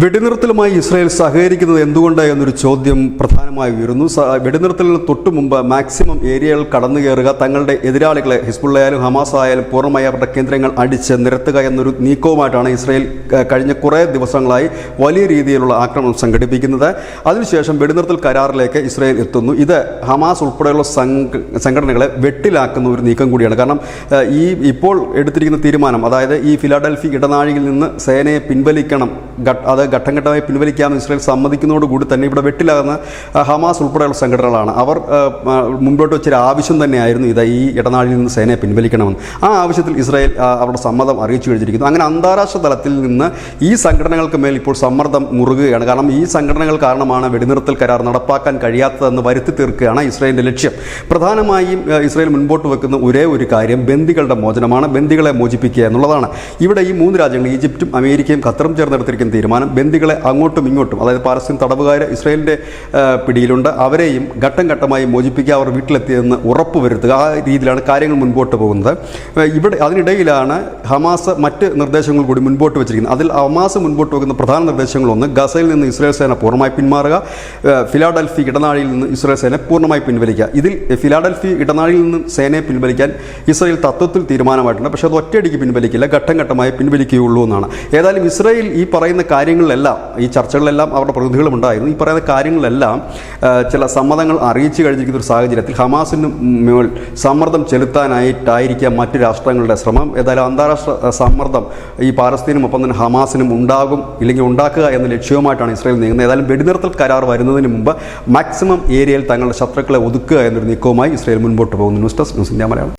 വെടിനിർത്തലുമായി Israel സഹകരിക്കുന്നത് എന്തുകൊണ്ട് എന്നൊരു ചോദ്യം പ്രധാനമായി ഉയരുന്നു. വെടിനിർത്തലിന് തൊട്ടു മുമ്പ് മാക്സിമം ഏരിയകൾ കടന്നു കയറുക, തങ്ങളുടെ എതിരാളികളെ ഹിസ്ബുള്ള ആയാലും ഹമാസ് ആയാലും പൂർണ്ണമായി അവരുടെ കേന്ദ്രങ്ങൾ അടിച്ച് നിരത്തുക എന്നൊരു നീക്കവുമായിട്ടാണ് ഇസ്രായേൽ കഴിഞ്ഞ കുറേ ദിവസങ്ങളായി വലിയ രീതിയിലുള്ള ആക്രമണം സംഘടിപ്പിക്കുന്നത്. അതിനുശേഷം വെടിനിർത്തൽ കരാറിലേക്ക് ഇസ്രായേൽ എത്തുന്നു. ഇത് ഹമാസ് ഉൾപ്പെടെയുള്ള സംഘടനകളെ വെട്ടിലാക്കുന്ന ഒരു നീക്കം കൂടിയാണ്. കാരണം ഇപ്പോൾ എടുത്തിരിക്കുന്ന തീരുമാനം, അതായത് ഈ ഫിലാഡൽഫി ഇടനാഴിയിൽ നിന്ന് സേനയെ പിൻവലിക്കണം, അത് ഘട്ടം ഘട്ടമായി പിൻവലിക്കാമെന്ന് ഇസ്രായേൽ സമ്മതിക്കുന്നതോടുകൂടി തന്നെ ഇവിടെ വെട്ടിലാകുന്ന ഹമാസ് ഉൾപ്പെടെയുള്ള സംഘടനകളാണ്. അവർ മുമ്പോട്ട് വെച്ചൊരു ആവശ്യം തന്നെയായിരുന്നു ഈ ഇടനാഴിയിൽ നിന്ന് സേനയെ പിൻവലിക്കണമെന്ന്. ആ ആവശ്യത്തിൽ ഇസ്രായേൽ അവരുടെ സമ്മതം അറിയിച്ചു കഴിഞ്ഞിരിക്കുന്നു. അങ്ങനെ അന്താരാഷ്ട്ര തലത്തിൽ നിന്ന് ഈ സംഘടനകൾക്ക് മേൽ ഇപ്പോൾ സമ്മർദ്ദം മുറുകുകയാണ്. കാരണം ഈ സംഘടനകൾ കാരണമാണ് വെടിനിർത്തൽ കരാർ നടപ്പാക്കാൻ കഴിയാത്തതെന്ന് വരുത്തി തീർക്കുകയാണ് ഇസ്രായേലിൻ്റെ ലക്ഷ്യം. പ്രധാനമായും ഇസ്രായേൽ മുൻപോട്ട് വെക്കുന്ന ഒരേ ഒരു കാര്യം ബന്ദികളുടെ മോചനമാണ്, ബന്ദികളെ മോചിപ്പിക്കുക എന്നുള്ളതാണ്. ഇവിടെ ഈ മൂന്ന് രാജ്യങ്ങൾ, ഈജിപ്തും അമേരിക്കയും ഖത്തറും ചേർന്നെടുത്തിരിക്കുന്ന തീരുമാനം ബന്ദികളെ അങ്ങോട്ടും ഇങ്ങോട്ടും, അതായത് പാലസ്തീൻ തടവുകാർ ഇസ്രായേലിൻ്റെ പിടിയിലുണ്ട്, അവരെയും ഘട്ടം ഘട്ടമായി മോചിപ്പിക്കുക, അവർ വീട്ടിലെത്തിയതെന്ന് ഉറപ്പുവരുത്തുക. ആ രീതിയിലാണ് കാര്യങ്ങൾ മുൻപോട്ട് പോകുന്നത്. അതിനിടയിലാണ് ഹമാസ് മറ്റ് നിർദ്ദേശങ്ങൾ കൂടി മുൻപോട്ട് വെച്ചിരിക്കുന്നത്. അതിൽ ഹമാസ് മുൻപോട്ട് വെക്കുന്ന പ്രധാന നിർദ്ദേശങ്ങളൊന്ന്, ഗസയിൽ നിന്ന് ഇസ്രായേൽ സേന പൂർണ്ണമായി പിന്മാറുക, ഫിലാഡൽഫി ഇടനാഴിയിൽ നിന്ന് ഇസ്രായേൽ സേന പൂർണ്ണമായി പിൻവലിക്കുക. ഇതിൽ ഫിലാഡൽഫി ഇടനാഴിയിൽ നിന്ന് സേനയെ പിൻവലിക്കാൻ ഇസ്രായേൽ തത്വത്തിൽ തീരുമാനമായിട്ടുണ്ട്. പക്ഷേ അത് ഒറ്റയടിക്ക് പിൻവലിക്കില്ല, ഘട്ടം ഘട്ടമായി പിൻവലിക്കുകയുള്ളൂ എന്നാണ്. ഏതായാലും ഇസ്രായേൽ ഈ പറയുന്ന കാര്യങ്ങളിലെല്ലാം, ഈ ചർച്ചകളിലെല്ലാം അവരുടെ പ്രതിനിധികളും ഉണ്ടായിരുന്നു. ഈ പറയുന്ന കാര്യങ്ങളിലെല്ലാം ചില സമ്മതങ്ങൾ അറിയിച്ചു കഴിഞ്ഞിരിക്കുന്ന ഒരു സാഹചര്യത്തിൽ ഹമാസിന് മേൽ സമ്മർദ്ദം ചെലുത്താനായിട്ടായിരിക്കാം മറ്റു രാഷ്ട്രങ്ങളുടെ ശ്രമം. ഏതായാലും അന്താരാഷ്ട്ര സമ്മർദ്ദം ഈ പാലസ്തീനും ഒപ്പം തന്നെ ഹമാസിനും ഉണ്ടാകും, ഇല്ലെങ്കിൽ ഉണ്ടാക്കുക എന്ന ലക്ഷ്യവുമായിട്ടാണ് ഇസ്രായേൽ നീങ്ങുന്നത്. ഏതായാലും വെടിനിർത്തൽ കരാർ വരുന്നതിന് മുമ്പ് മാക്സിമം ഏരിയയിൽ തങ്ങളുടെ ശത്രുക്കളെ ഒതുക്കുക എന്നൊരു നീക്കവുമായി ഇസ്രായേൽ മുൻപോട്ട് പോകുന്നു. News desk news India Malayalam.